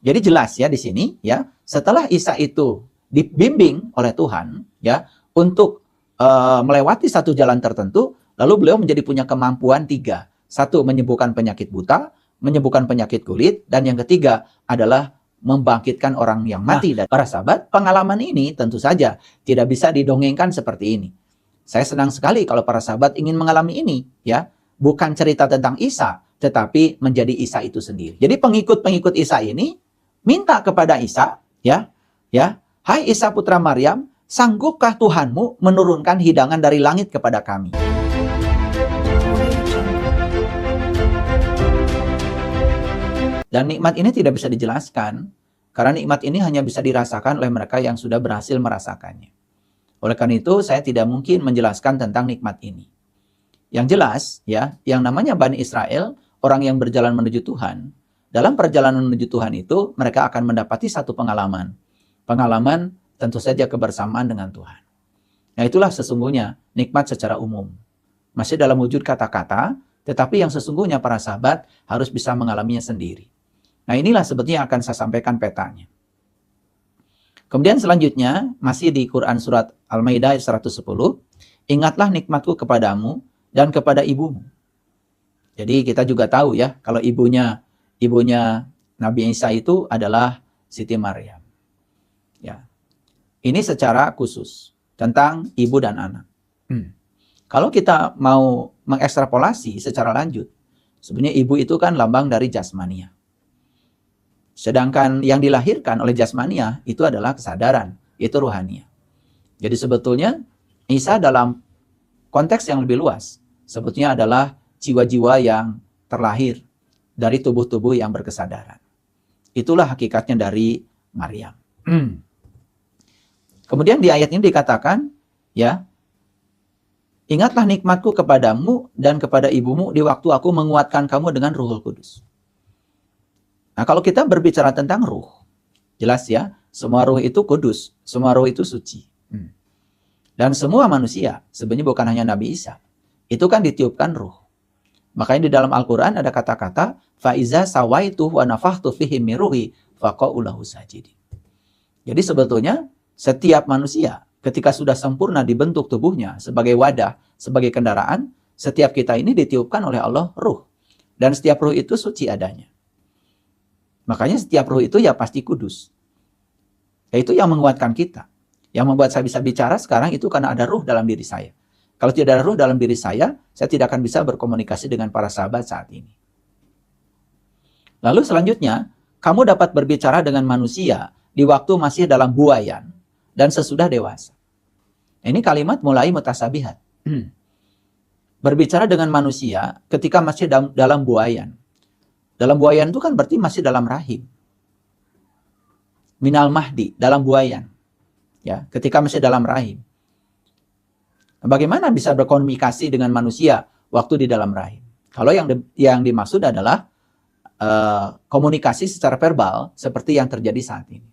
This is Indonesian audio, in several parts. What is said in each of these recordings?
Jadi jelas ya di sini ya, setelah Isa itu dibimbing oleh Tuhan ya untuk melewati satu jalan tertentu, lalu beliau menjadi punya kemampuan tiga. Satu, menyembuhkan penyakit buta, menyembuhkan penyakit kulit, dan yang ketiga adalah membangkitkan orang yang mati. Dan para sahabat, pengalaman ini tentu saja tidak bisa didongengkan seperti ini. Saya senang sekali kalau para sahabat ingin mengalami ini, ya. Bukan cerita tentang Isa, tetapi menjadi Isa itu sendiri. Jadi pengikut-pengikut Isa ini minta kepada Isa, ya, hai Isa putra Maryam, sanggupkah Tuhanmu menurunkan hidangan dari langit kepada kami? Dan nikmat ini tidak bisa dijelaskan, karena nikmat ini hanya bisa dirasakan oleh mereka yang sudah berhasil merasakannya. Oleh karena itu, saya tidak mungkin menjelaskan tentang nikmat ini. Yang jelas, ya, yang namanya Bani Israel, orang yang berjalan menuju Tuhan, dalam perjalanan menuju Tuhan itu, mereka akan mendapati satu pengalaman. Pengalaman tentu saja kebersamaan dengan Tuhan. Nah, itulah sesungguhnya nikmat secara umum. Masih dalam wujud kata-kata, tetapi yang sesungguhnya para sahabat harus bisa mengalaminya sendiri. Nah, inilah sebetulnya yang akan saya sampaikan petanya. Kemudian selanjutnya, masih di Quran Surat Al-Maidah 110, ingatlah nikmatku kepadamu dan kepada ibumu. Jadi kita juga tahu ya, kalau ibunya Nabi Isa itu adalah Siti Maryam. Ya. Ini secara khusus tentang ibu dan anak. Kalau kita mau mengekstrapolasi secara lanjut, sebenarnya ibu itu kan lambang dari jasmania. Sedangkan yang dilahirkan oleh jasmania itu adalah kesadaran, itu ruhania. Jadi sebetulnya Isa dalam konteks yang lebih luas, sebetulnya adalah jiwa-jiwa yang terlahir dari tubuh-tubuh yang berkesadaran. Itulah hakikatnya dari Maryam. Kemudian di ayat ini dikatakan, ya, ingatlah nikmatku kepadamu dan kepada ibumu di waktu aku menguatkan kamu dengan Ruhul Kudus. Nah, kalau kita berbicara tentang ruh, jelas ya, semua ruh itu kudus, semua ruh itu suci. Dan semua manusia, sebenarnya bukan hanya Nabi Isa, itu kan ditiupkan ruh. Makanya di dalam Al-Quran ada kata-kata, فَإِذَا سَوَيْتُهُ وَنَفَخْتُ فِيهِ مِنْ رُوحِي فَقَعُوا لَهُ سَاجِدِينَ. Jadi sebetulnya setiap manusia ketika sudah sempurna dibentuk tubuhnya sebagai wadah, sebagai kendaraan, setiap kita ini ditiupkan oleh Allah ruh. Dan setiap ruh itu suci adanya. Makanya setiap ruh itu ya pasti kudus. Yaitu yang menguatkan kita. Yang membuat saya bisa bicara sekarang itu karena ada ruh dalam diri saya. Kalau tidak ada ruh dalam diri saya tidak akan bisa berkomunikasi dengan para sahabat saat ini. Lalu selanjutnya, kamu dapat berbicara dengan manusia di waktu masih dalam buayan dan sesudah dewasa. Ini kalimat mulai mutasabihat. Berbicara dengan manusia ketika masih dalam buayan. Dalam buayan itu kan berarti masih dalam rahim. Minal mahdi, dalam buayan. Ya, ketika masih dalam rahim. Bagaimana bisa berkomunikasi dengan manusia waktu di dalam rahim? Kalau yang dimaksud adalah komunikasi secara verbal seperti yang terjadi saat ini.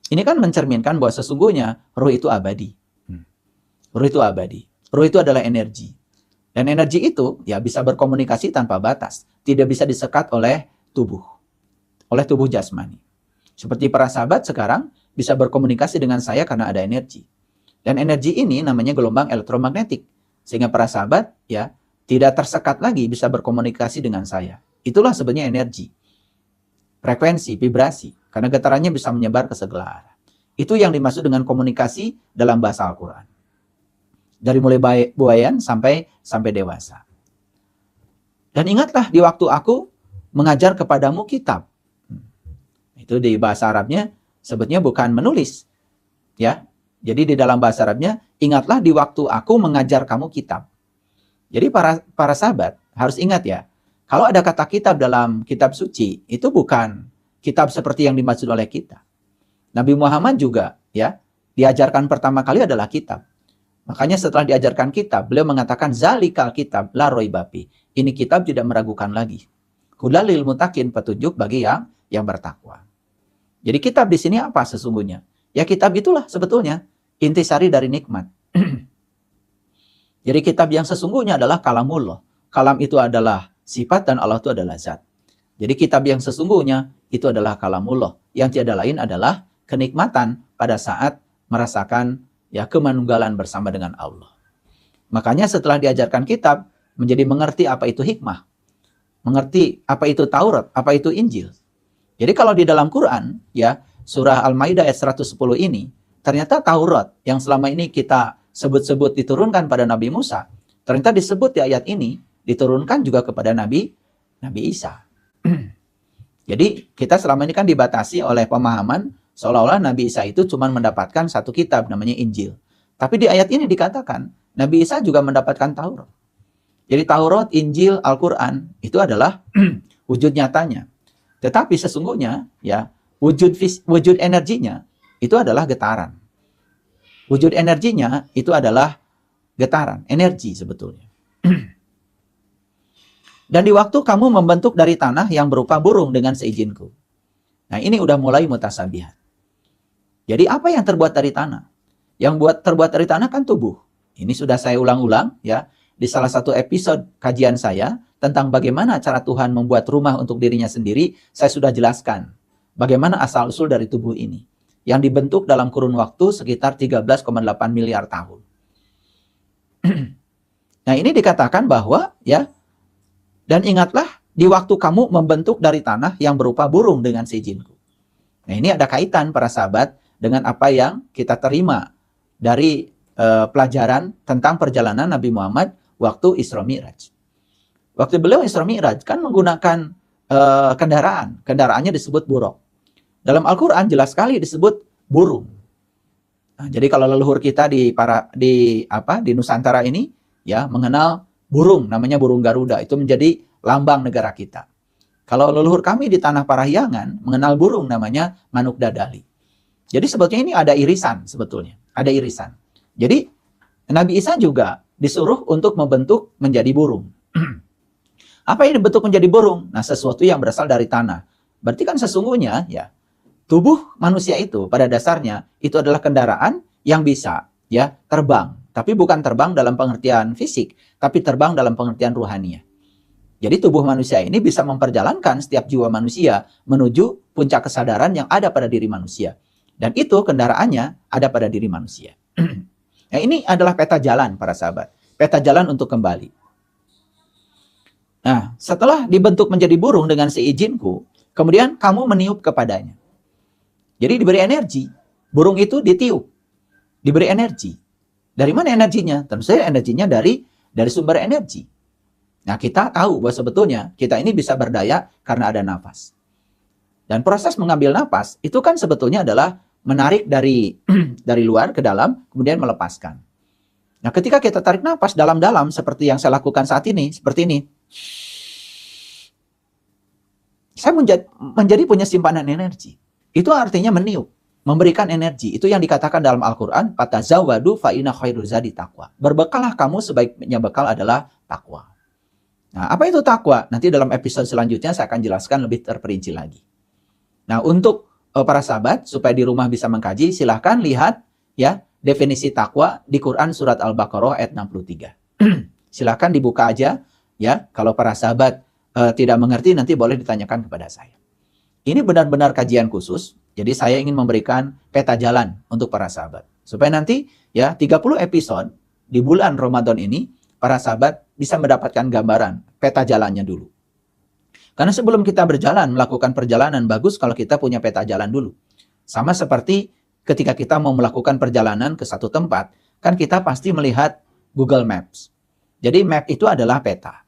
Ini kan mencerminkan bahwa sesungguhnya ruh itu abadi. Ruh itu abadi. Ruh itu adalah energi. Dan energi itu ya bisa berkomunikasi tanpa batas. Tidak bisa disekat oleh tubuh. Oleh tubuh jasmani. Seperti para sahabat sekarang bisa berkomunikasi dengan saya karena ada energi. Dan energi ini namanya gelombang elektromagnetik. Sehingga para sahabat ya tidak tersekat lagi bisa berkomunikasi dengan saya. Itulah sebenarnya energi. Frekuensi, vibrasi. Karena getarannya bisa menyebar ke segala arah. Itu yang dimaksud dengan komunikasi dalam bahasa Al-Quran. Dari mulai buayan sampai dewasa. Dan ingatlah di waktu aku mengajar kepadamu kitab. Itu di bahasa Arabnya sebetulnya bukan menulis. Ya. Jadi di dalam bahasa Arabnya, ingatlah di waktu aku mengajar kamu kitab. Jadi para sahabat harus ingat ya, kalau ada kata kitab dalam kitab suci, itu bukan kitab seperti yang dimaksud oleh kita. Nabi Muhammad juga ya diajarkan pertama kali adalah kitab. Makanya setelah diajarkan kitab, beliau mengatakan zalikal kitab la roibapi. Ini kitab tidak meragukan lagi. Hudal lil muttaqin, petunjuk bagi yang bertakwa. Jadi kitab di sini apa sesungguhnya? Ya kitab itulah sebetulnya intisari dari nikmat. Jadi kitab yang sesungguhnya adalah kalamullah. Kalam itu adalah sifat dan Allah itu adalah zat. Jadi kitab yang sesungguhnya itu adalah kalamullah. Yang tiada lain adalah kenikmatan pada saat merasakan ya kemanunggalan bersama dengan Allah. Makanya setelah diajarkan kitab, menjadi mengerti apa itu hikmah, mengerti apa itu Taurat, apa itu Injil. Jadi kalau di dalam Quran, ya surah Al-Maidah ayat 110 ini, ternyata Taurat yang selama ini kita sebut-sebut diturunkan pada Nabi Musa, ternyata disebut di ayat ini diturunkan juga kepada Nabi Isa. Jadi kita selama ini kan dibatasi oleh pemahaman seolah-olah Nabi Isa itu cuma mendapatkan satu kitab namanya Injil. Tapi di ayat ini dikatakan Nabi Isa juga mendapatkan Taurat. Jadi Taurat, Injil, Al-Quran itu adalah wujud nyatanya. Tetapi sesungguhnya ya wujud energinya itu adalah getaran. Wujud energinya itu adalah getaran, energi sebetulnya. Dan di waktu kamu membentuk dari tanah yang berupa burung dengan seizinku. Nah ini udah mulai mutasabihat. Jadi apa yang terbuat dari tanah? Yang terbuat dari tanah kan tubuh. Ini sudah saya ulang-ulang ya. Di salah satu episode kajian saya tentang bagaimana cara Tuhan membuat rumah untuk dirinya sendiri, saya sudah jelaskan bagaimana asal-usul dari tubuh ini yang dibentuk dalam kurun waktu sekitar 13,8 miliar tahun. Nah, ini dikatakan bahwa ya, dan ingatlah di waktu kamu membentuk dari tanah yang berupa burung dengan seizinku. Nah, ini ada kaitan para sahabat dengan apa yang kita terima dari pelajaran tentang perjalanan Nabi Muhammad waktu Isra Mi'raj. Waktu beliau Isra Mi'raj kan menggunakan kendaraan. Kendaraannya disebut buruk. Dalam Al-Quran jelas sekali disebut burung. Nah, jadi kalau leluhur kita di Nusantara ini ya mengenal burung, namanya burung Garuda. Itu menjadi lambang negara kita. Kalau leluhur kami di tanah Parahyangan mengenal burung namanya manuk dadali. Jadi sebetulnya ini ada irisan sebetulnya. Ada irisan. Jadi Nabi Isa juga disuruh untuk membentuk menjadi burung. Apa yang dibentuk menjadi burung? Nah, sesuatu yang berasal dari tanah. Berarti kan sesungguhnya ya tubuh manusia itu pada dasarnya itu adalah kendaraan yang bisa ya terbang, tapi bukan terbang dalam pengertian fisik, tapi terbang dalam pengertian ruhania. Jadi tubuh manusia ini bisa memperjalankan setiap jiwa manusia menuju puncak kesadaran yang ada pada diri manusia. Dan itu kendaraannya ada pada diri manusia. Nah, ini adalah peta jalan para sahabat. Peta jalan untuk kembali. Nah, setelah dibentuk menjadi burung dengan seizinku, kemudian kamu meniup kepadanya. Jadi diberi energi. Burung itu ditiup. Diberi energi. Dari mana energinya? Tentu saja energinya dari sumber energi. Nah, kita tahu bahwa sebetulnya kita ini bisa berdaya karena ada nafas. Dan proses mengambil nafas itu kan sebetulnya adalah menarik dari luar ke dalam, kemudian melepaskan. Nah, ketika kita tarik nafas dalam-dalam seperti yang saya lakukan saat ini, seperti ini. Saya menjadi punya simpanan energi. Itu artinya meniup, memberikan energi. Itu yang dikatakan dalam Al-Quran, fatazawwadu fa inna khairuz zadi taqwa. Berbekallah kamu, sebaiknya bekal adalah takwa. Nah, apa itu takwa? Nanti dalam episode selanjutnya saya akan jelaskan lebih terperinci lagi. Nah, untuk para sahabat supaya di rumah bisa mengkaji, silahkan lihat ya definisi takwa di Quran surat Al-Baqarah ayat 63. Silahkan dibuka aja ya. Kalau para sahabat tidak mengerti nanti boleh ditanyakan kepada saya. Ini benar-benar kajian khusus. Jadi saya ingin memberikan peta jalan untuk para sahabat supaya nanti ya 30 episode di bulan Ramadan ini para sahabat bisa mendapatkan gambaran peta jalannya dulu. Karena sebelum kita berjalan, melakukan perjalanan, bagus kalau kita punya peta jalan dulu. Sama seperti ketika kita mau melakukan perjalanan ke satu tempat, kan kita pasti melihat Google Maps. Jadi map itu adalah peta.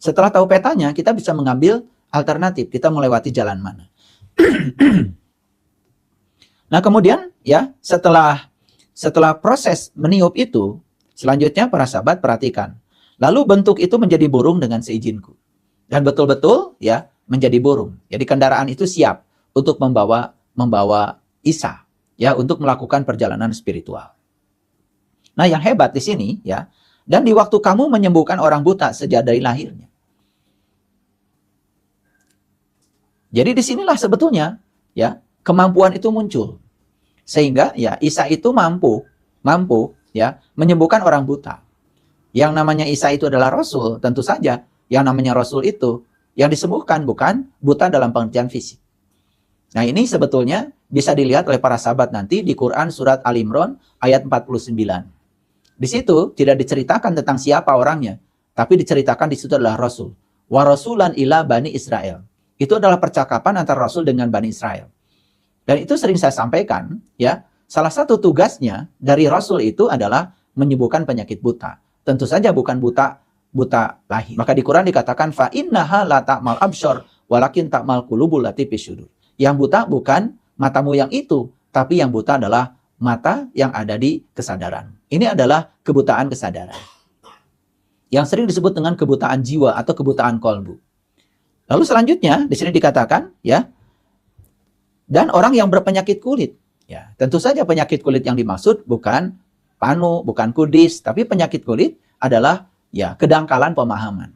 Setelah tahu petanya, kita bisa mengambil alternatif, kita melewati jalan mana. Nah kemudian ya setelah proses meniup itu, selanjutnya para sahabat perhatikan. Lalu bentuk itu menjadi burung dengan seizinku. Dan betul-betul ya menjadi burung. Jadi kendaraan itu siap untuk membawa Isa ya untuk melakukan perjalanan spiritual. Nah, yang hebat di sini ya, dan di waktu kamu menyembuhkan orang buta sejak dari lahirnya. Jadi disinilah sebetulnya ya kemampuan itu muncul. Sehingga ya Isa itu mampu ya menyembuhkan orang buta. Yang namanya Isa itu adalah Rasul, tentu saja yang namanya Rasul itu yang disembuhkan bukan buta dalam pengertian fisik. Nah, ini sebetulnya bisa dilihat oleh para sahabat nanti di Quran surat Al-Imran ayat 49. Di situ tidak diceritakan tentang siapa orangnya, tapi diceritakan di situ adalah Rasul. Wa rasulan ila Bani Israel. Itu adalah percakapan antara Rasul dengan Bani Israel. Dan itu sering saya sampaikan, ya. Salah satu tugasnya dari Rasul itu adalah menyembuhkan penyakit buta. Tentu saja bukan buta lahir. Maka di Quran dikatakan fa innaha la ta'mal absyar walakin ta'mal qulubul lati fisyudur. Yang buta bukan matamu yang itu, tapi yang buta adalah mata yang ada di kesadaran. Ini adalah kebutaan kesadaran. Yang sering disebut dengan kebutaan jiwa atau kebutaan kolbu. Lalu selanjutnya di sini dikatakan, ya, dan orang yang berpenyakit kulit. Ya, tentu saja penyakit kulit yang dimaksud bukan panu, bukan kudis, tapi penyakit kulit adalah ya kedangkalan pemahaman.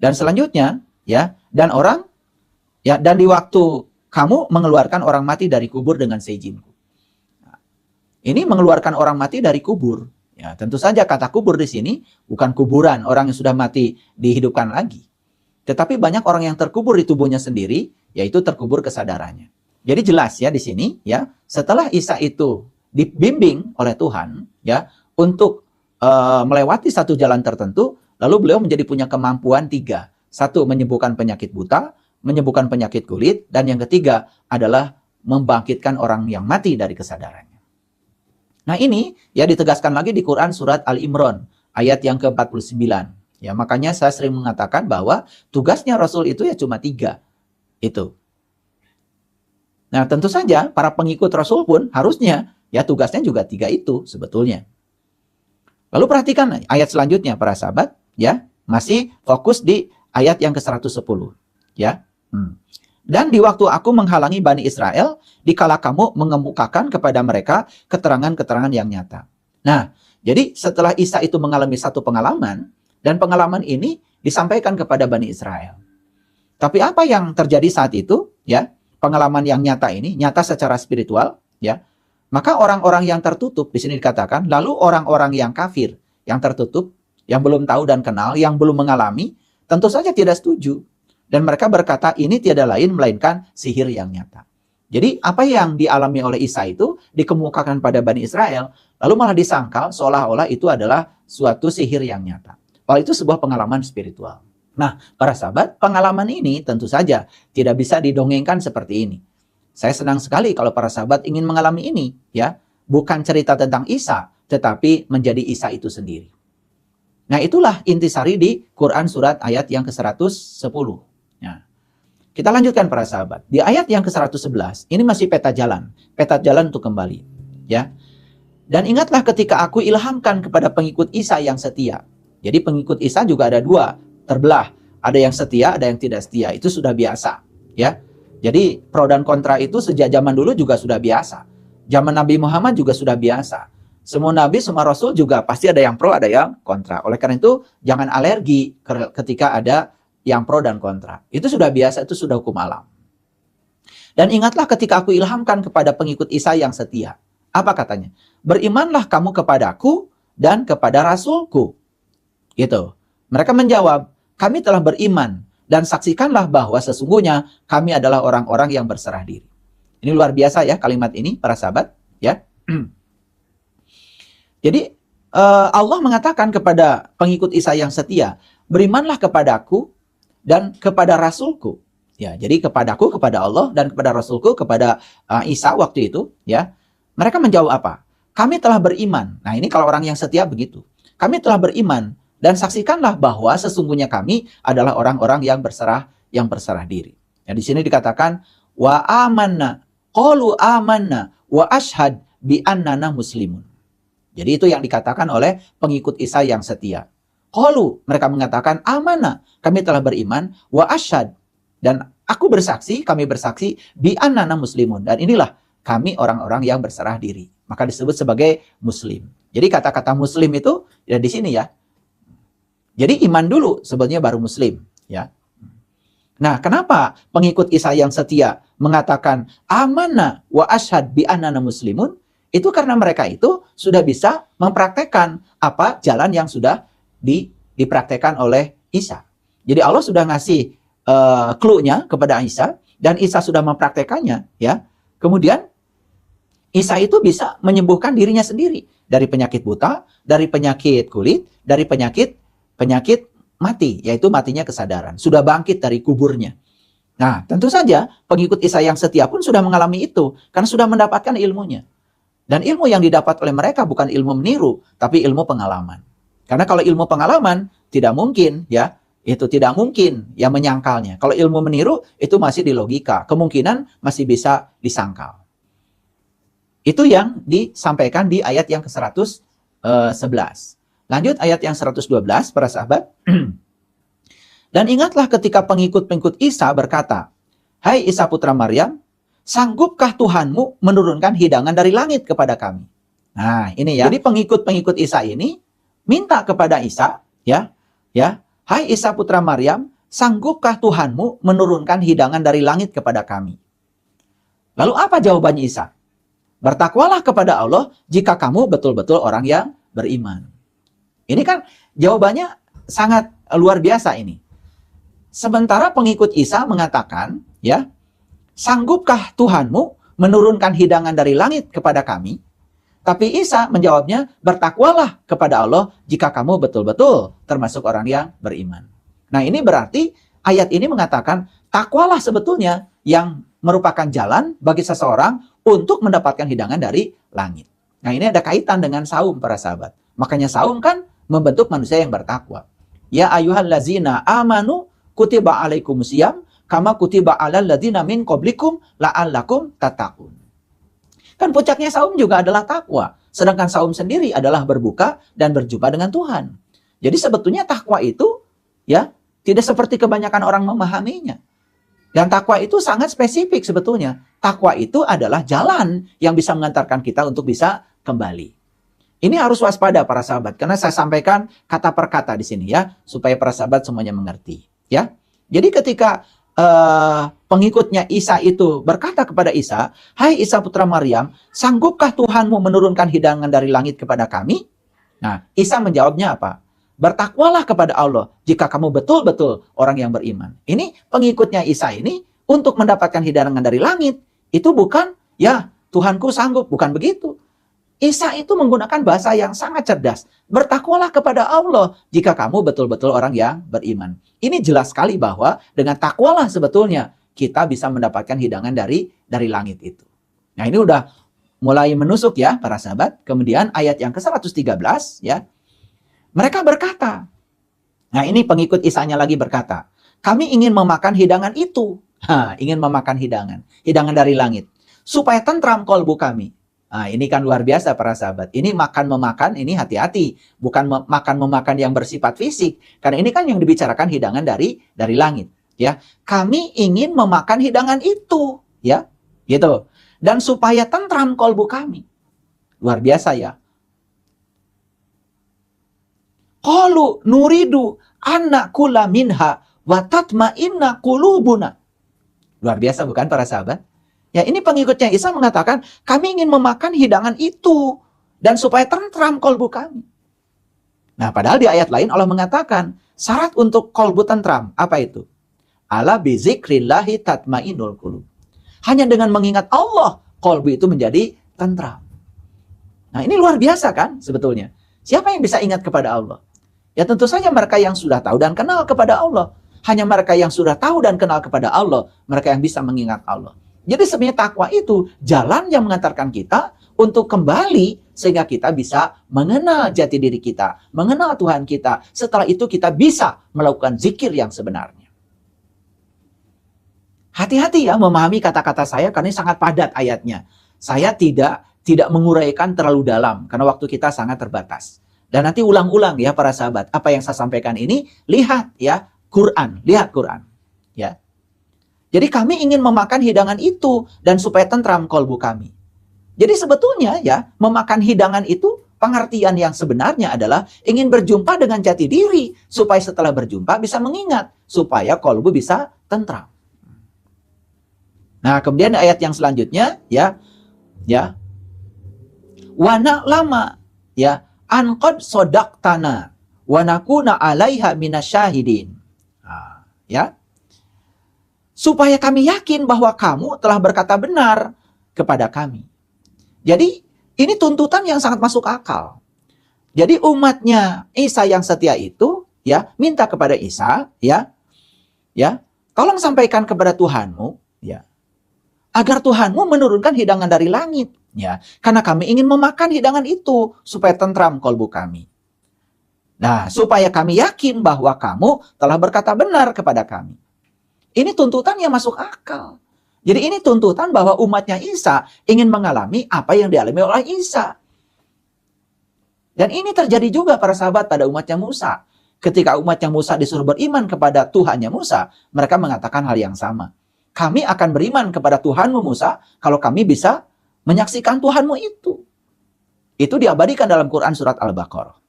Dan selanjutnya, ya, dan di waktu kamu mengeluarkan orang mati dari kubur dengan seizinku. Nah, ini mengeluarkan orang mati dari kubur. Ya, tentu saja kata kubur di sini bukan kuburan orang yang sudah mati dihidupkan lagi. Tetapi banyak orang yang terkubur di tubuhnya sendiri, yaitu terkubur kesadarannya. Jadi jelas ya di sini, ya, setelah Isa itu dibimbing oleh Tuhan, ya, untuk melewati satu jalan tertentu, lalu beliau menjadi punya kemampuan 3. 1, menyembuhkan penyakit buta, menyembuhkan penyakit kulit, dan yang ketiga adalah membangkitkan orang yang mati dari kesadarannya. Nah ini ya ditegaskan lagi di Quran surat Al-Imran ayat yang ke-49. Ya, makanya saya sering mengatakan bahwa tugasnya Rasul itu ya cuma 3. Itu. Nah, tentu saja para pengikut Rasul pun harusnya ya tugasnya juga 3 itu sebetulnya. Lalu perhatikan ayat selanjutnya para sahabat, ya, masih fokus di ayat yang ke-110, ya. Dan di waktu aku menghalangi Bani Israel, dikala kamu mengemukakan kepada mereka keterangan-keterangan yang nyata. Nah, jadi setelah Isa itu mengalami satu pengalaman, dan pengalaman ini disampaikan kepada Bani Israel. Tapi apa yang terjadi saat itu, ya, pengalaman yang nyata ini, nyata secara spiritual, ya, maka orang-orang yang tertutup, di sini dikatakan, lalu orang-orang yang kafir, yang tertutup, yang belum tahu dan kenal, yang belum mengalami, tentu saja tidak setuju. Dan mereka berkata, ini tiada lain melainkan sihir yang nyata. Jadi apa yang dialami oleh Isa itu dikemukakan pada Bani Israel, lalu malah disangkal seolah-olah itu adalah suatu sihir yang nyata. Padahal itu sebuah pengalaman spiritual. Nah, para sahabat, pengalaman ini tentu saja tidak bisa didongengkan seperti ini. Saya senang sekali kalau para sahabat ingin mengalami ini, ya. Bukan cerita tentang Isa, tetapi menjadi Isa itu sendiri. Nah, itulah intisari di Quran surat ayat yang ke-110. Nah, kita lanjutkan para sahabat. Di ayat yang ke-111, ini masih peta jalan untuk kembali, ya. Dan ingatlah ketika aku ilhamkan kepada pengikut Isa yang setia. Jadi pengikut Isa juga ada 2, terbelah. Ada yang setia, ada yang tidak setia. Itu sudah biasa, ya. Jadi pro dan kontra itu sejak zaman dulu juga sudah biasa. Zaman Nabi Muhammad juga sudah biasa. Semua nabi, semua rasul juga pasti ada yang pro, ada yang kontra. Oleh karena itu, jangan alergi ketika ada yang pro dan kontra. Itu sudah biasa, itu sudah hukum alam. Dan ingatlah ketika aku ilhamkan kepada pengikut Isa yang setia. Apa katanya? Berimanlah kamu kepadaku dan kepada Rasulku. Gitu. Mereka menjawab, kami telah beriman dan saksikanlah bahwa sesungguhnya kami adalah orang-orang yang berserah diri. Ini luar biasa ya kalimat ini para sahabat, ya. Jadi Allah mengatakan kepada pengikut Isa yang setia, berimanlah kepadaku dan kepada Rasulku. Ya, jadi kepadaku, kepada Allah, dan kepada Rasulku, kepada Isa waktu itu, ya. Mereka menjawab apa? Kami telah beriman. Nah, ini kalau orang yang setia begitu. Kami telah beriman dan saksikanlah bahwa sesungguhnya kami adalah orang-orang yang berserah diri. Ya, di sini dikatakan wa amanna, qalu amanna wa ashhad bi annana muslimun. Jadi itu yang dikatakan oleh pengikut Isa yang setia. Qalu, mereka mengatakan amanna, kami telah beriman, wa ashhad, dan aku bersaksi, kami bersaksi bi annana muslimun, dan inilah kami orang-orang yang berserah diri. Maka disebut sebagai muslim. Jadi kata-kata muslim itu ya di sini ya. Jadi iman dulu sebetulnya baru muslim, ya. Nah, kenapa pengikut Isa yang setia mengatakan amanah wa ashhad bi annana muslimun? Itu karena mereka itu sudah bisa mempraktekkan apa jalan yang sudah dipraktekkan oleh Isa. Jadi Allah sudah ngasih clue-nya kepada Isa dan Isa sudah mempraktekannya, ya. Kemudian Isa itu bisa menyembuhkan dirinya sendiri dari penyakit buta, dari penyakit kulit, dari penyakit mati, yaitu matinya kesadaran. Sudah bangkit dari kuburnya. Nah, tentu saja pengikut Isa yang setia pun sudah mengalami itu, karena sudah mendapatkan ilmunya. Dan ilmu yang didapat oleh mereka bukan ilmu meniru, tapi ilmu pengalaman. Karena kalau ilmu pengalaman, tidak mungkin, ya, itu tidak mungkin yang menyangkalnya. Kalau ilmu meniru, itu masih di logika. Kemungkinan masih bisa disangkal. Itu yang disampaikan di ayat yang ke-111. Lanjut ayat yang 112, para sahabat. Dan ingatlah ketika pengikut-pengikut Isa berkata, "Hai Isa putra Maryam, sanggupkah Tuhanmu menurunkan hidangan dari langit kepada kami?" Nah, ini ya. Jadi pengikut-pengikut Isa ini minta kepada Isa, ya, "Hai Isa putra Maryam, sanggupkah Tuhanmu menurunkan hidangan dari langit kepada kami?" Lalu apa jawabannya Isa? "Bertakwalah kepada Allah jika kamu betul-betul orang yang beriman." Ini kan jawabannya sangat luar biasa ini. Sementara pengikut Isa mengatakan, ya, "Sanggupkah Tuhanmu menurunkan hidangan dari langit kepada kami?" Tapi Isa menjawabnya, "Bertakwalah kepada Allah jika kamu betul-betul termasuk orang yang beriman." Nah, ini berarti ayat ini mengatakan takwalah sebetulnya yang merupakan jalan bagi seseorang untuk mendapatkan hidangan dari langit. Nah, ini ada kaitan dengan saum, para sahabat. Makanya saum kan membentuk manusia yang bertakwa. Ya ayyuhallazina amanu kutiba alaikumusiyam kama kutiba alal ladzina min qablikum la'allakum tattaqun. Kan puncaknya saum juga adalah takwa. Sedangkan saum sendiri adalah berbuka dan berjumpa dengan Tuhan. Jadi sebetulnya takwa itu, ya, tidak seperti kebanyakan orang memahaminya. Dan takwa itu sangat spesifik sebetulnya. Takwa itu adalah jalan yang bisa mengantarkan kita untuk bisa kembali. Ini harus waspada para sahabat, karena saya sampaikan kata per kata di sini, ya, supaya para sahabat semuanya mengerti, ya. Jadi ketika pengikutnya Isa itu berkata kepada Isa, "Hai Isa putra Maryam, sanggupkah Tuhanmu menurunkan hidangan dari langit kepada kami?" Nah, Isa menjawabnya apa? "Bertakwalah kepada Allah jika kamu betul-betul orang yang beriman." Ini pengikutnya Isa ini untuk mendapatkan hidangan dari langit. Itu bukan, ya, Tuhanku sanggup. Bukan begitu. Isa itu menggunakan bahasa yang sangat cerdas. Bertakwalah kepada Allah jika kamu betul-betul orang yang beriman. Ini jelas sekali bahwa dengan takwalah sebetulnya kita bisa mendapatkan hidangan dari langit itu. Nah, ini udah mulai menusuk, ya, para sahabat. Kemudian ayat yang ke-113, ya. Mereka berkata, nah ini pengikut Isanya lagi berkata, "Kami ingin memakan hidangan itu." Ingin memakan hidangan dari langit, supaya tentram kolbu kami. Nah, ini kan luar biasa para sahabat. Ini makan-memakan, ini hati-hati. Bukan makan-memakan yang bersifat fisik. Karena ini kan yang dibicarakan hidangan dari langit. Ya, kami ingin memakan hidangan itu. Ya, gitu. Dan supaya tentram kolbu kami. Luar biasa, ya. Qalu nuridu anna kula minha wa tatma'inna qulubuna. Luar biasa bukan para sahabat? Ya, ini pengikutnya Isa mengatakan, kami ingin memakan hidangan itu dan supaya tentram kolbu kami. Nah, padahal di ayat lain Allah mengatakan, syarat untuk kolbu tentram, apa itu? Ala bizikrillahi tatmainul qulub. Hanya dengan mengingat Allah, kolbu itu menjadi tentram. Nah, ini luar biasa kan sebetulnya. Siapa yang bisa ingat kepada Allah? Ya, tentu saja mereka yang sudah tahu dan kenal kepada Allah. Hanya mereka yang sudah tahu dan kenal kepada Allah, mereka yang bisa mengingat Allah. Jadi sebenarnya takwa itu jalan yang mengantarkan kita untuk kembali sehingga kita bisa mengenal jati diri kita, mengenal Tuhan kita. Setelah itu kita bisa melakukan zikir yang sebenarnya. Hati-hati, ya, memahami kata-kata saya karena ini sangat padat ayatnya. Saya tidak menguraikan terlalu dalam karena waktu kita sangat terbatas. Dan nanti ulang-ulang, ya, para sahabat, apa yang saya sampaikan ini, lihat, ya, Quran, lihat Quran, ya. Jadi kami ingin memakan hidangan itu dan supaya tentram kolbu kami. Jadi sebetulnya, ya, memakan hidangan itu pengertian yang sebenarnya adalah ingin berjumpa dengan jati diri supaya setelah berjumpa bisa mengingat supaya kolbu bisa tentram. Nah, kemudian ayat yang selanjutnya, ya, wana lama, ya, an qad sodaqtana wa nakuna 'alaiha minasyahidin. Ya. supaya kami yakin bahwa kamu telah berkata benar kepada kami. Jadi ini tuntutan yang sangat masuk akal. Jadi umatnya Isa yang setia itu ya minta kepada Isa ya tolong sampaikan kepada Tuhanmu ya agar Tuhanmu menurunkan hidangan dari langit ya karena kami ingin memakan hidangan itu supaya tentram kolbu kami. Nah, supaya kami yakin bahwa kamu telah berkata benar kepada kami. Ini tuntutan yang masuk akal. Jadi ini tuntutan bahwa umatnya Isa ingin mengalami apa yang dialami oleh Isa. Dan ini terjadi juga para sahabat pada umatnya Musa. Ketika umatnya Musa disuruh beriman kepada Tuhannya Musa, mereka mengatakan hal yang sama. Kami akan beriman kepada Tuhanmu Musa kalau kami bisa menyaksikan Tuhanmu itu. Itu diabadikan dalam Quran surat Al-Baqarah.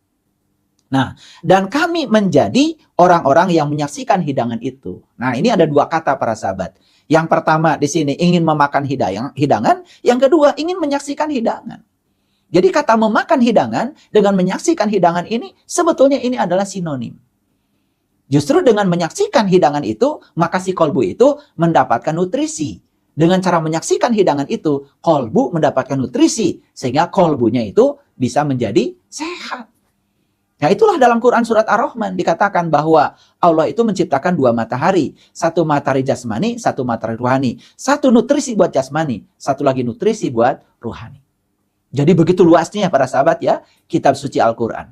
Nah, dan kami menjadi orang-orang yang menyaksikan hidangan itu. Nah, ini ada dua kata para sahabat. Yang pertama di sini ingin memakan hidangan, yang kedua ingin menyaksikan hidangan. Jadi kata memakan hidangan dengan menyaksikan hidangan ini sebetulnya ini adalah sinonim. Justru dengan menyaksikan hidangan itu, maka si kolbu itu mendapatkan nutrisi. Dengan cara menyaksikan hidangan itu, kolbu mendapatkan nutrisi sehingga kolbunya itu bisa menjadi sehat. Nah itulah dalam Quran surat Ar-Rahman dikatakan bahwa Allah itu menciptakan dua matahari. Satu matahari jasmani, satu matahari ruhani. Satu nutrisi buat jasmani, satu lagi nutrisi buat ruhani. Jadi begitu luasnya para sahabat ya, kitab suci Al-Quran.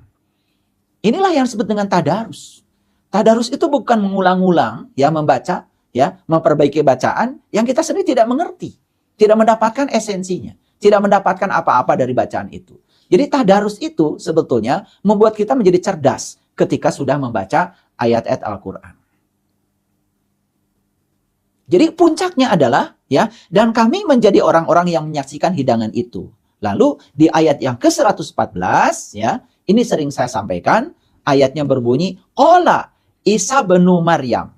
Inilah yang disebut dengan tadarus. Tadarus itu bukan mengulang-ulang, ya membaca, ya memperbaiki bacaan yang kita sendiri tidak mengerti. Tidak mendapatkan esensinya. Tidak mendapatkan apa-apa dari bacaan itu. Jadi tadarus itu sebetulnya membuat kita menjadi cerdas ketika sudah membaca ayat-ayat Al-Quran. Jadi puncaknya adalah ya, dan kami menjadi orang-orang yang menyaksikan hidangan itu. Lalu di ayat yang ke-114 ya, ini sering saya sampaikan, ayatnya berbunyi qala Isa bin Maryam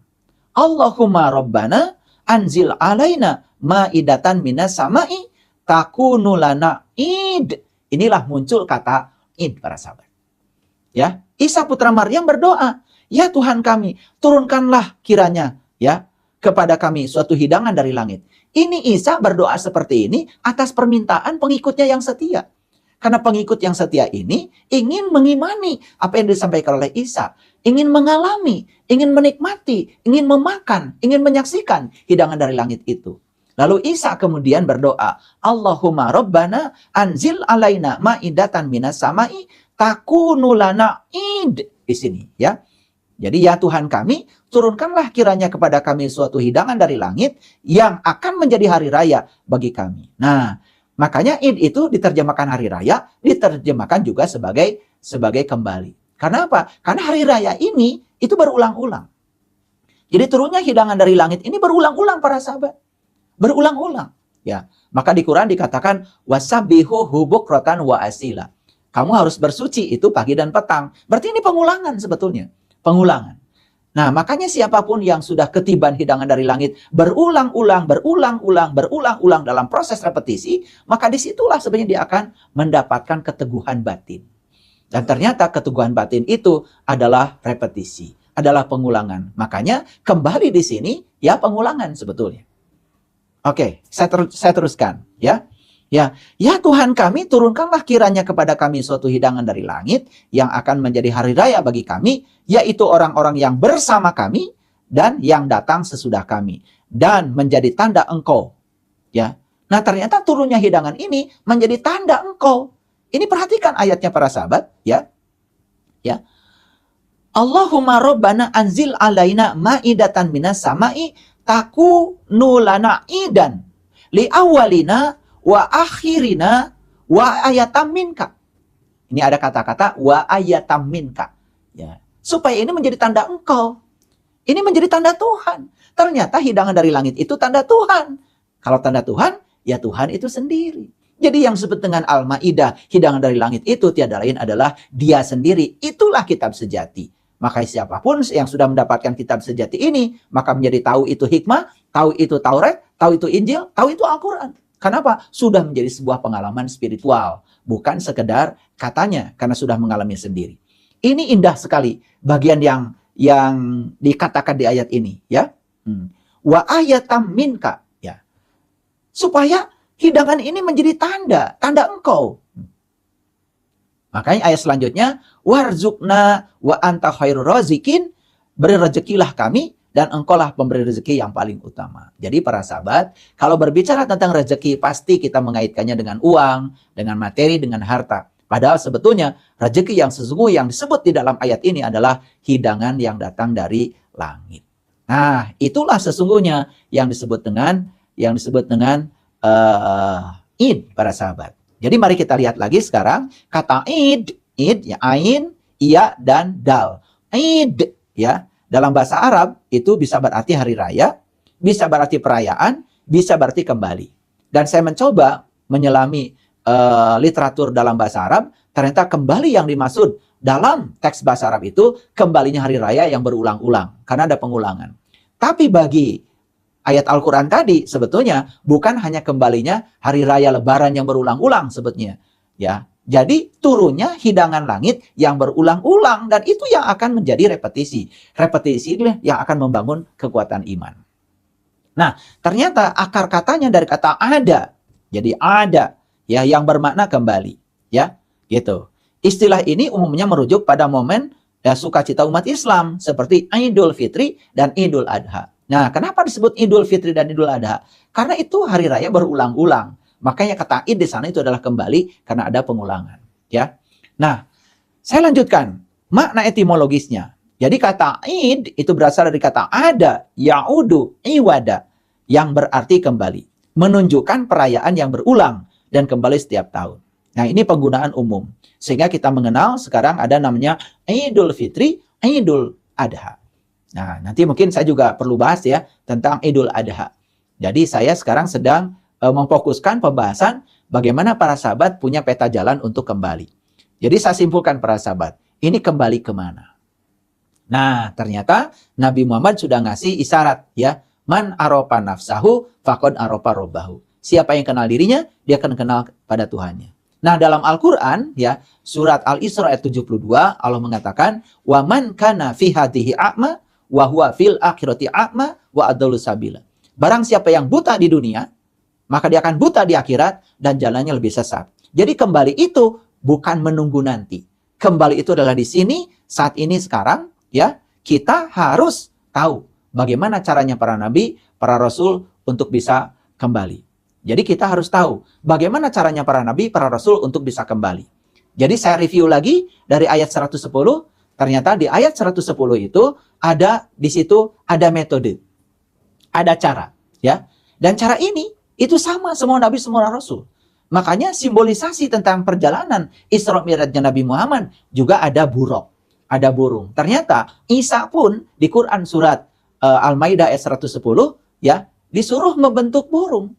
Allahumma rabbana anzil alaina ma'idatan minas sama'i takunu lana id. Inilah muncul kata id para sahabat. Ya, Isa putra Maryam berdoa, ya Tuhan kami, turunkanlah kiranya ya kepada kami suatu hidangan dari langit. Ini Isa berdoa seperti ini atas permintaan pengikutnya yang setia. Karena pengikut yang setia ini ingin mengimani apa yang disampaikan oleh Isa, ingin mengalami, ingin menikmati, ingin memakan, ingin menyaksikan hidangan dari langit itu. Lalu Isa kemudian berdoa, Allahumma rabbana anzil alaina ma'idatan minas sama'i takunu lana id. Di sini ya. Jadi ya Tuhan kami, turunkanlah kiranya kepada kami suatu hidangan dari langit yang akan menjadi hari raya bagi kami. Nah, makanya id itu diterjemahkan hari raya, diterjemahkan juga sebagai kembali. Karena apa? Karena hari raya ini itu berulang-ulang. Jadi turunnya hidangan dari langit ini berulang-ulang para sahabat. Berulang-ulang ya. Maka di Quran dikatakan wasabbihu bukratan wa asila. Kamu harus bersuci itu pagi dan petang. Berarti ini pengulangan sebetulnya, pengulangan. Nah, makanya siapapun yang sudah ketiban hidangan dari langit berulang-ulang dalam proses repetisi, maka disitulah sebenarnya dia akan mendapatkan keteguhan batin. Dan ternyata keteguhan batin itu adalah repetisi, adalah pengulangan. Makanya kembali di sini ya pengulangan sebetulnya. Oke, saya teruskan ya. Ya Tuhan kami, turunkanlah kiranya kepada kami suatu hidangan dari langit yang akan menjadi hari raya bagi kami, yaitu orang-orang yang bersama kami dan yang datang sesudah kami, dan menjadi tanda Engkau. Ya. Nah, ternyata turunnya hidangan ini menjadi tanda Engkau. Ini perhatikan ayatnya para sahabat, ya. Ya. Allahumma rabbana anzil alaina ma'idatan minas sama'i takunu lana idan li awalina wa akhirina wa ayatam minka. Ini ada kata-kata wa ayatam minka. Ya. Supaya ini menjadi tanda Engkau. Ini menjadi tanda Tuhan. Ternyata hidangan dari langit itu tanda Tuhan. Kalau tanda Tuhan, ya Tuhan itu sendiri. Jadi yang disebut dengan Al-Ma'idah, hidangan dari langit itu tiada lain adalah Dia sendiri. Itulah kitab sejati. Maka siapapun yang sudah mendapatkan kitab sejati ini, maka menjadi tahu itu hikmah, tahu itu Taurat, tahu itu Injil, tahu itu Al-Quran. Kenapa? Sudah menjadi sebuah pengalaman spiritual. Bukan sekedar katanya, karena sudah mengalami sendiri. Ini indah sekali bagian yang dikatakan di ayat ini. Ya. wa ayatam minka, ya. Supaya hidangan ini menjadi tanda engkau. Makanya ayat selanjutnya, warzukna wa anta khairur razikin, beri rezekilah kami dan engkaulah pemberi rezeki yang paling utama. Jadi para sahabat, kalau berbicara tentang rezeki, pasti kita mengaitkannya dengan uang, dengan materi, dengan harta. Padahal sebetulnya rezeki yang sesungguhnya yang disebut di dalam ayat ini adalah hidangan yang datang dari langit. Nah, itulah sesungguhnya yang disebut dengan id, para sahabat. Jadi mari kita lihat lagi sekarang kata id ya, ain, iya dan dal. Id ya, dalam bahasa Arab itu bisa berarti hari raya, bisa berarti perayaan, bisa berarti kembali. Dan saya mencoba menyelami literatur dalam bahasa Arab, ternyata kembali yang dimaksud dalam teks bahasa Arab itu kembalinya hari raya yang berulang-ulang, karena ada pengulangan. Tapi bagi ayat Al-Quran tadi sebetulnya bukan hanya kembalinya hari raya lebaran yang berulang-ulang sebetulnya. Ya, jadi turunnya hidangan langit yang berulang-ulang dan itu yang akan menjadi repetisi. Repetisi inilah yang akan membangun kekuatan iman. Nah, ternyata akar katanya dari kata ada. Jadi ada ya yang bermakna kembali, ya. Gitu. Istilah ini umumnya merujuk pada momen sukacita umat Islam seperti Idul Fitri dan Idul Adha. Nah, kenapa disebut Idul Fitri dan Idul Adha? Karena itu hari raya berulang-ulang. Makanya kata id di sana itu adalah kembali karena ada pengulangan, ya. Nah, saya lanjutkan makna etimologisnya. Jadi kata id itu berasal dari kata ada, yaudu, iwada, yang berarti kembali, menunjukkan perayaan yang berulang dan kembali setiap tahun. Nah, ini penggunaan umum. Sehingga kita mengenal sekarang ada namanya Idul Fitri, Idul Adha. Nah, nanti mungkin saya juga perlu bahas ya tentang Idul Adha. Jadi saya sekarang sedang memfokuskan pembahasan bagaimana para sahabat punya peta jalan untuk kembali. Jadi saya simpulkan para sahabat, ini kembali kemana? Nah, ternyata Nabi Muhammad sudah ngasih isyarat ya. Man aropa nafsahu faqad aropa robbahu. Siapa yang kenal dirinya, dia akan kenal pada Tuhannya. Nah, dalam Al-Quran, ya, surat Al-Isra ayat 72, Allah mengatakan, wa man kana fi hadhihi a'ma, wa huwa fil akhirati a'ma, wa adallu sabila. Barang siapa yang buta di dunia, maka dia akan buta di akhirat, dan jalannya lebih sesat. Jadi kembali itu bukan menunggu nanti. Kembali itu adalah di sini, saat ini, sekarang, ya, kita harus tahu bagaimana caranya para nabi, para rasul untuk bisa kembali. Jadi kita harus tahu bagaimana caranya para nabi, para rasul untuk bisa kembali. Jadi saya review lagi dari ayat 110, ternyata di ayat 110 itu ada di situ ada metode. Ada cara, ya. Dan cara ini itu sama semua nabi, semua rasul. Makanya simbolisasi tentang perjalanan Isra Mi'rajnya Nabi Muhammad juga ada buruk, ada burung. Ternyata Isa pun di Quran surat Al-Maidah ayat 110 ya, disuruh membentuk burung.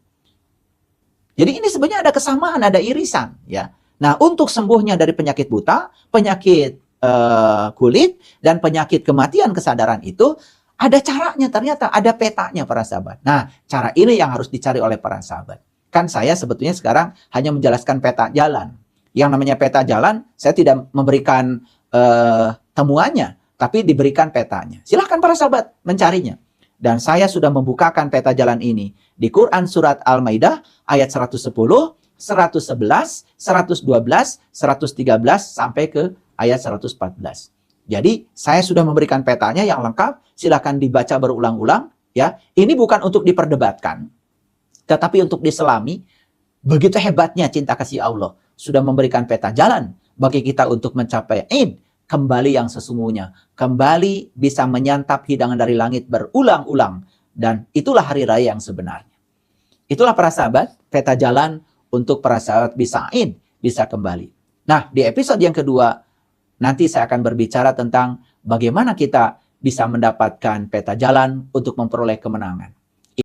Jadi ini sebenarnya ada kesamaan, ada irisan, ya. Nah, untuk sembuhnya dari penyakit buta, penyakit kulit, dan penyakit kematian kesadaran itu, ada caranya ternyata, ada petanya para sahabat. Nah, cara ini yang harus dicari oleh para sahabat. Kan saya sebetulnya sekarang hanya menjelaskan peta jalan. Yang namanya peta jalan, saya tidak memberikan temuannya, tapi diberikan petanya. Silahkan para sahabat mencarinya. Dan saya sudah membukakan peta jalan ini di Quran surat Al-Maidah ayat 110, 111, 112, 113 sampai ke ayat 114. Jadi saya sudah memberikan petanya yang lengkap, silakan dibaca berulang-ulang ya. Ini bukan untuk diperdebatkan, tetapi untuk diselami. Begitu hebatnya cinta kasih Allah sudah memberikan peta jalan bagi kita untuk mencapai kembali yang sesungguhnya, kembali bisa menyantap hidangan dari langit berulang-ulang, dan itulah hari raya yang sebenarnya. Itulah para sahabat, peta jalan untuk para sahabat bisa kembali. Nah, di episode yang kedua, nanti saya akan berbicara tentang bagaimana kita bisa mendapatkan peta jalan untuk memperoleh kemenangan.